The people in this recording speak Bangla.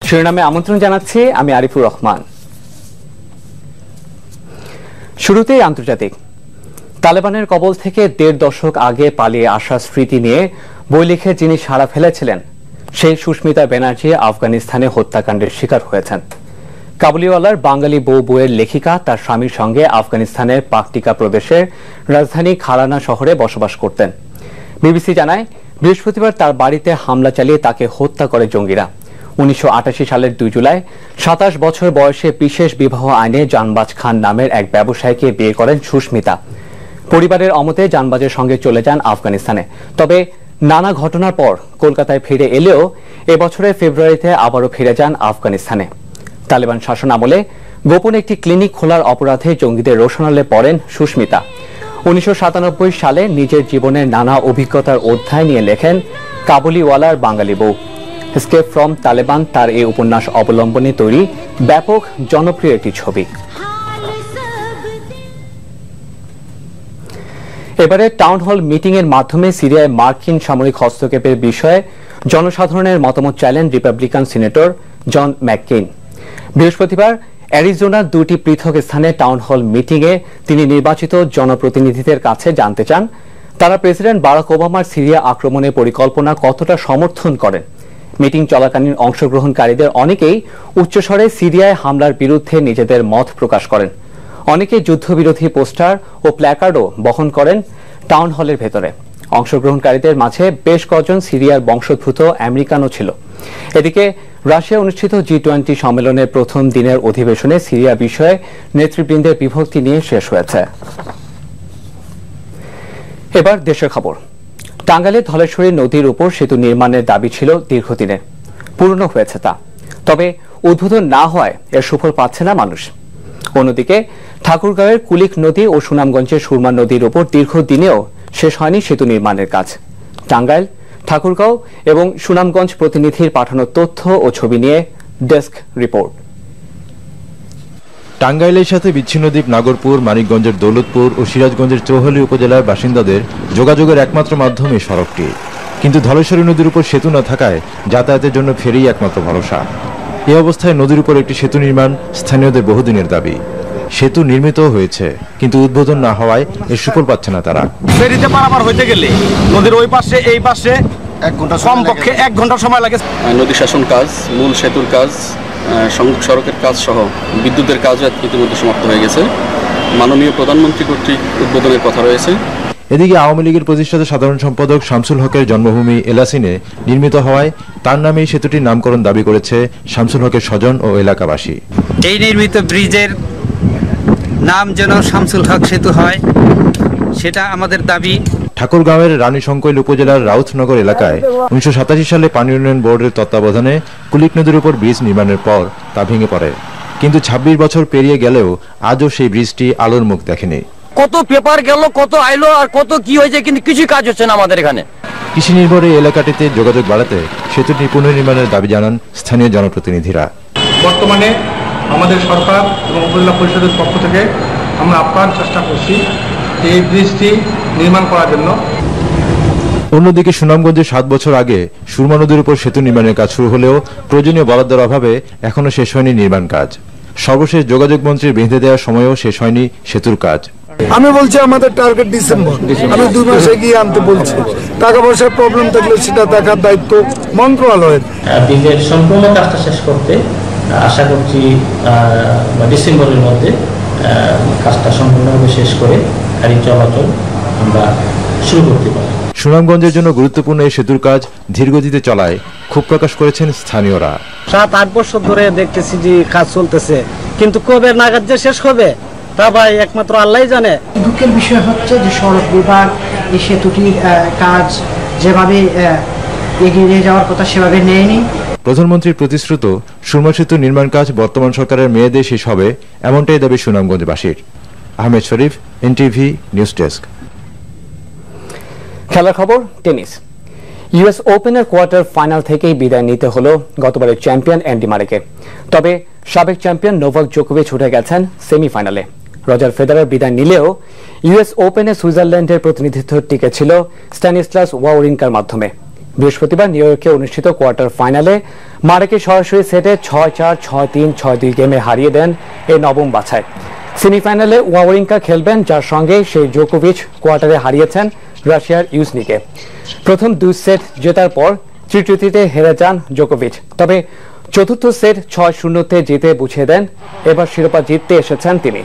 শিরোনামে আমন্ত্রণ জানাচ্ছি আমি আরিফুর রহমান। শুরুতেই আন্তর্জাতিক। তালেবানের কবল থেকে ১.৫ দশক আগে পালিয়ে আসা স্মৃতি নিয়ে বই লিখে যিনি সাড়া ফেলেছিলেন সেই সুস্মিতা ব্যানার্জি আফগানিস্তানে হত্যাকাণ্ডের শিকার হয়েছেন। কাবুলিওয়ালার বাঙালি বউয়ের লেখিকা তার স্বামীর সঙ্গে আফগানিস্তানের পাকটিকা প্রদেশের রাজধানী খারানা শহরে বসবাস করতেন। বিবিসি জানায়, বৃহস্পতিবার তার বাড়িতে হামলা চালিয়ে তাকে হত্যা করে জঙ্গিরা। ১৯৮৮ সালের ২ জুলাই ২৭ বছর বয়সে বিশেষ বিবাহ আইনে জানবাজ খান নামের এক ব্যবসায়ীকে বিয়ে করেন সুস্মিতা। পরিবারের অমতে জানবাজের সঙ্গে চলে যান আফগানিস্তানে। তবে নানা ঘটনার পর কলকাতায় ফিরে এলেও এবছরের ফেব্রুয়ারিতে আবারও ফিরে যান আফগানিস্তানে। তালেবান শাসন আমলে গোপন একটি ক্লিনিক খোলার অপরাধে জঙ্গিদের রোশনালে পড়েন সুস্মিতা। ১৯৯৭ সালে নিজের জীবনের নানা অভিজ্ঞতার অধ্যায় নিয়ে লেখেন কাবুলিওয়ালার বাঙালি বউ। এস্কেপ ফ্রম তালেবান তার এই উপন্যাস অবলম্বনে তৈরি ব্যাপক জনপ্রিয় একটি ছবি। এবারে টাউন হল মিটিং এর মাধ্যমে সিরিয়ায় মার্কিন সামরিক হস্তক্ষেপের বিষয়ে জনসাধারণের মতামত চাইলেন রিপাবলিকান সিনেটর জন ম্যাককেইন। বৃহস্পতিবার অ্যারিজোনার ২টি পৃথক স্থানে টাউন হল মিটিং এ তিনি নির্বাচিত জনপ্রতিনিধিদের কাছে জানতে চান তারা প্রেসিডেন্ট বারাক ওবামার সিরিয়া আক্রমণের পরিকল্পনা কতটা সমর্থন করেন। মিটিং চলাকালীন অংশগ্রহণকারীদের অনেকেই উচ্চস্বরে সিরিয়ায় হামলার বিরুদ্ধে নিজেদের মত প্রকাশ করেন। অনেকে যুদ্ধবিরোধী পোস্টার ও প্ল্যাকার্ডও বহন করেন টাউন হলের ভেতরে। অংশগ্রহণকারীদের মাঝে বেশ কয়েকজন সিরিয়ার বংশোদ্ভূত আমেরিকানও ছিল। এদিকে রাশিয়া অনুষ্ঠিত G20 সম্মেলনের প্রথম দিনের অধিবেশনে সিরিয়া বিষয়ে নেতৃবৃন্দের বিভক্তি নিয়ে শেষ হয়েছে। এবার দেশের খবর। টাঙ্গাইলে ধলেশ্বরী নদীর উপর সেতু নির্মাণের দাবি ছিল দীর্ঘদিনের, পূর্ণ হয়েছে তা। তবে উদ্বোধন না হওয়ায় এর সুফল পাচ্ছে না মানুষ। অন্যদিকে ঠাকুরগাঁওয়ের কুলিক নদী ও সুনামগঞ্জের সুরমা নদীর উপর দীর্ঘদিনেও শেষ হয়নি সেতু নির্মাণের কাজ। টাঙ্গাইল, ঠাকুরগাঁও এবং সুনামগঞ্জ প্রতিনিধির পাঠানো তথ্য ও ছবি নিয়ে ডেস্ক রিপোর্ট। টাঙ্গাইলের সাথে বিচ্ছিন্ন দ্বীপ নাগরপুর, মানিকগঞ্জের দৌলতপুর ও সিরাজগঞ্জের চৌহালি উপজেলার বাসিন্দাদের যোগাযোগের একমাত্র মাধ্যম এই সড়কটি। কিন্তু ধলেশ্বরী নদীর উপর সেতু না থাকায় যাতায়াতের জন্য ফেরি একমাত্র ভরসা। এই অবস্থায় নদীর উপর একটি সেতু নির্মাণ স্থানীয়দের বহুদিনের দাবি। সেতু নির্মিত হয়েছে, কিন্তু উদ্বোধন না হওয়ায় এর সুফল পাচ্ছে না তারা। ফেরিতে পারাপার হইতে গেলে নদীর ওই পাশে এই পাশে 1 ঘন্টা, কমপক্ষে 1 ঘন্টা সময় লাগে। নদী শাসন কাজ, মূল সেতুর কাজ, সড়কের কাজ সহ বিদ্যুতের কাজও ইতিমধ্যে সমাপ্ত হয়ে গেছে। মাননীয় প্রধানমন্ত্রী কর্তৃক উদ্বোধনের কথা রয়েছে। এদিকে আওয়ামী লীগের প্রতিষ্ঠাতা সাধারণ সম্পাদক শামসুল হকের জন্মভূমি এলাসিনে নির্মিত হওয়ায় তার নামে এই সেতুটির নামকরণ দাবি করেছে শামসুল হকের স্বজন ও এলাকাবাসী। এই নির্মিত ব্রিজের নাম যেন শামসুল হক সেতু হয়, সেটা আমাদের দাবি। ঠাকুরগাঁওয়ের রানীশঙ্কৈল উপজেলার রাউতনগর এলাকায় ১৯৮৭ সালে পানি উন্নয়ন বোর্ডের তত্ত্বাবধানে কুলিক নদীর উপর ব্রিজ নির্মাণের পর তা ভেঙে পড়ে। কিন্তু ২৬ বছর পেরিয়ে গেলেও আজও সেই ব্রিজটি আলোর মুখ দেখেনি। কত পেপার গেল, কত আইলো, আর কত কি হয়েছে, কিন্তু কিছু কাজ হচ্ছে না আমাদের এখানে। কৃষি নির্ভর এই এলাকাটিতে যোগাযোগ বাড়াতে সেতুটি পুনর্নির্মাণের দাবি জানান স্থানীয় জনপ্রতিনিধিরা। বর্তমানে আমাদের সরকার এবং উপজেলা পরিষদের পক্ষ থেকে আমরা আপ্রাণ চেষ্টা করছি এই ব্রিজটি নির্মাণ করার জন্য। অন্যদিকে সুনামগঞ্জে 7 বছর আগে সুরমা নদীর উপর সেতু নির্মাণের কাজ শুরু হলেও প্রয়োজনীয় বরাদ্দের অভাবে এখনো শেষ হয়নি নির্মাণ কাজ। সর্বশেষ যোগাযোগ মন্ত্রীর বেঁধে দেওয়ার সময়ও শেষ হয়নি সেতুর কাজ। আমি বলছি আমাদের টার্গেট ডিসেম্বর, আমি 2 মাসে গিয়ে আনতে বলছি। টাকা পয়সার প্রবলেম থাকলে সেটা দেখার দায়িত্ব মন্ত্রণালয়ের। ব্রিজের সম্পূর্ণ কাজটা শেষ করতে আশা করছি ডিসেম্বরের মধ্যে কাজটা সম্পূর্ণভাবে শেষ করে গাড়ি চলাচল আমরা শুরু করতে পারি। সুনামগঞ্জের জন্য গুরুত্বপূর্ণ এই সেতুর কাজ ধীরগতিতে চলায় ক্ষোভ প্রকাশ করেছেন স্থানীয়রা। 7-8 বছর ধরে দেখতেছি যে কাজ চলতেছে, কিন্তু কবে নাগাদ যে শেষ হবে তা ভাই একমাত্র আল্লাহই জানে। দুঃখের বিষয় হচ্ছে যে সড়ক বিভাগ এই সেতুটির কাজ যেভাবে এগিয়ে নিয়ে যাওয়ার কথা সেভাবে নেয়নি। প্রধানমন্ত্রীর প্রতিশ্রুত সুরমা সেতু নির্মাণ কাজ বর্তমান সরকারের মেয়াদে শেষ হবে, এমনটাই দাবি সুনামগঞ্জবাসীর। আহমেদ শরীফ, এনটিভি নিউজ ডেস্ক। খেলার খবর। টেনিস। ইউএস ওপেনের কোয়ার্টার ফাইনাল থেকেই বিদায় নিতে হলো গতবারের চ্যাম্পিয়ন অ্যান্ডি মারেকে। তবে সাবেক চ্যাম্পিয়ন নোভাক জোকোভিচ উঠে গেছেন সেমিফাইনালে। রজার ফেডারার বিদায় নিলেও ইউএস ওপেনে সুইজারল্যান্ডের প্রতিনিধিত্ব টিকেছিল স্ট্যানিস্লাস ওয়াওরিঙ্কার মাধ্যমে। বৃহস্পতিবার নিউ ইয়র্কে অনুষ্ঠিত কোয়ার্টার ফাইনালে মারেকে সরাসরি সেটে 6-4, 6-3, 6-2 গেমে হারিয়ে দেন এই নবম বাছাই। সেমিফাইনালে ওয়াওরিঙ্কা খেলবেন, যার সঙ্গে সেই জোকোভিচ কোয়ার্টারে হারিয়েছেন রাশিয়ার ইউজনিকে। প্রথম 2 সেট জেতার পর তৃতীয়টিতে হেরে যান জোকোভিচ। তবে চতুর্থ সেট 6-0 জিতে বুঝিয়ে দেন এবার শিরোপা জিততে এসেছেন তিনি।